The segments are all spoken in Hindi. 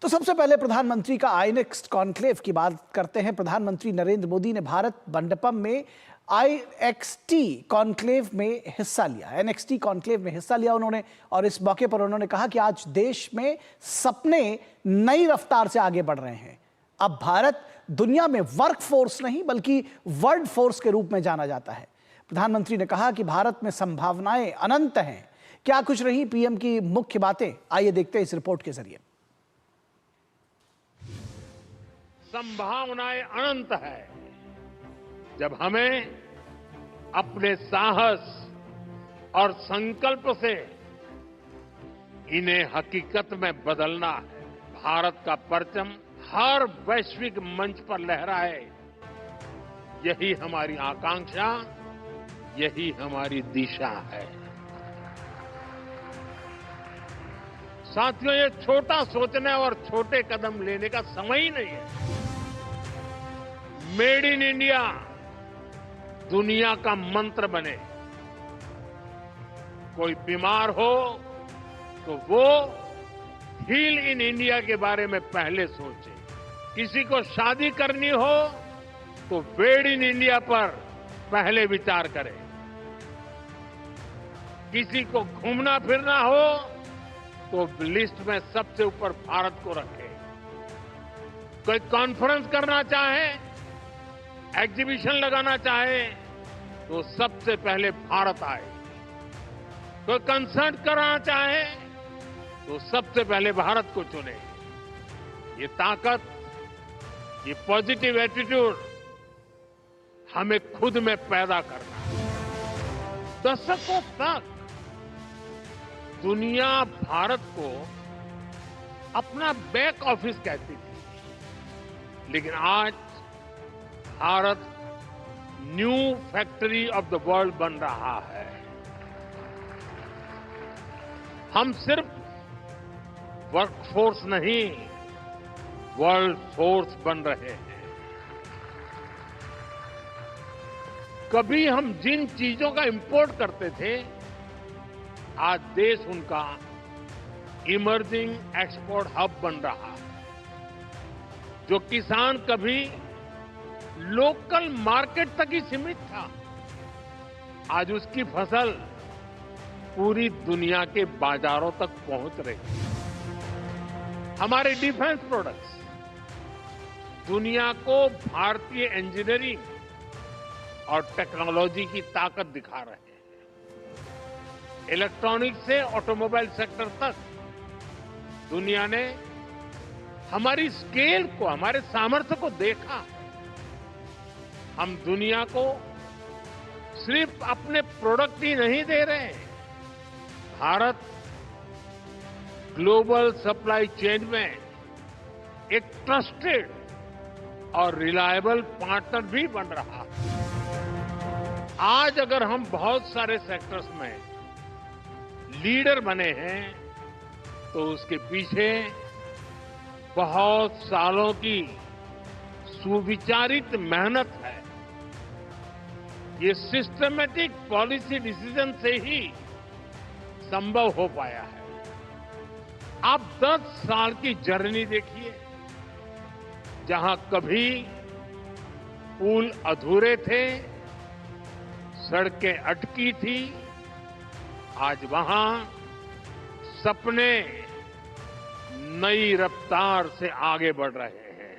तो सबसे पहले प्रधानमंत्री का आईनेक्स्ट कॉन्क्लेव की बात करते हैं। प्रधानमंत्री नरेंद्र मोदी ने भारत मंडपम में आईएक्सटी कॉन्क्लेव में हिस्सा लिया। एनएक्सटी कॉन्क्लेव में हिस्सा लिया उन्होंने, और इस मौके पर उन्होंने कहा कि आज देश में सपने नई रफ्तार से आगे बढ़ रहे हैं। अब भारत दुनिया में वर्क फोर्स नहीं बल्कि वर्ल्ड फोर्स के रूप में जाना जाता है। प्रधानमंत्री ने कहा कि भारत में संभावनाएं अनंत हैं। क्या कुछ रही पीएम की मुख्य बातें, आइए देखते हैं इस रिपोर्ट के जरिए। संभावनाएं अनंत है जब हमें अपने साहस और संकल्प से इन्हें हकीकत में बदलना है। भारत का परचम हर वैश्विक मंच पर लहराए, यही हमारी आकांक्षा, यही हमारी दिशा है। साथियों, ये छोटा सोचने और छोटे कदम लेने का समय ही नहीं है। मेड इन इंडिया दुनिया का मंत्र बने। कोई बीमार हो तो वो हील इन इंडिया के बारे में पहले सोचे। किसी को शादी करनी हो तो मेड इन इंडिया पर पहले विचार करें। किसी को घूमना फिरना हो तो लिस्ट में सबसे ऊपर भारत को रखें। कोई कॉन्फ्रेंस करना चाहे, एग्जीबिशन लगाना चाहे तो सबसे पहले भारत आए। कोई कंसर्ट कराना चाहे तो सबसे पहले भारत को चुने। ये ताकत, ये पॉजिटिव एटीट्यूड हमें खुद में पैदा करना है। दशकों तक दुनिया भारत को अपना बैक ऑफिस कहती थी, लेकिन आज Bharat new factory of the world बन रहा है। हम सिर्फ वर्कफोर्स नहीं, वर्ल्ड फोर्स बन रहे हैं। कभी हम जिन चीजों का इंपोर्ट करते थे, आज देश उनका इमर्जिंग एक्सपोर्ट हब बन रहा है। जो किसान कभी लोकल मार्केट तक ही सीमित था, आज उसकी फसल पूरी दुनिया के बाजारों तक पहुंच रही है। हमारे डिफेंस प्रोडक्ट्स दुनिया को भारतीय इंजीनियरिंग और टेक्नोलॉजी की ताकत दिखा रहे हैं। इलेक्ट्रॉनिक्स से ऑटोमोबाइल सेक्टर तक दुनिया ने हमारी स्केल को, हमारे सामर्थ्य को देखा। हम दुनिया को सिर्फ अपने प्रोडक्ट ही नहीं दे रहे, भारत ग्लोबल सप्लाई चेन में एक ट्रस्टेड और रिलायबल पार्टनर भी बन रहा है। आज अगर हम बहुत सारे सेक्टर्स में लीडर बने हैं तो उसके पीछे बहुत सालों की सुविचारित मेहनत है। ये सिस्टमैटिक पॉलिसी डिसीजन से ही संभव हो पाया है। आप 10 साल की जर्नी देखिए। जहां कभी पुल अधूरे थे, सड़कें अटकी थी, आज वहां सपने नई रफ्तार से आगे बढ़ रहे हैं।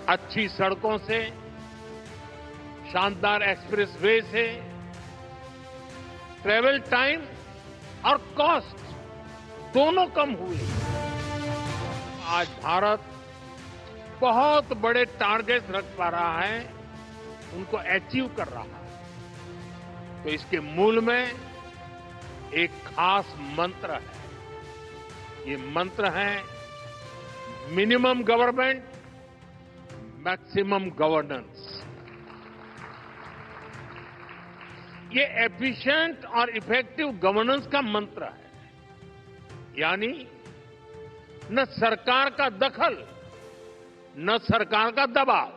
अच्छी सड़कों से, शानदार एक्सप्रेसवे से ट्रेवल टाइम और कॉस्ट दोनों कम हुए। आज भारत बहुत बड़े टारगेट रख पा रहा है, उनको अचीव कर रहा है। तो इसके मूल में एक खास मंत्र है। ये मंत्र है मिनिमम गवर्नमेंट, मैक्सिमम गवर्नेंस। ये एफिशिएंट और इफेक्टिव गवर्नेंस का मंत्र है। यानी न सरकार का दखल, न सरकार का दबाव,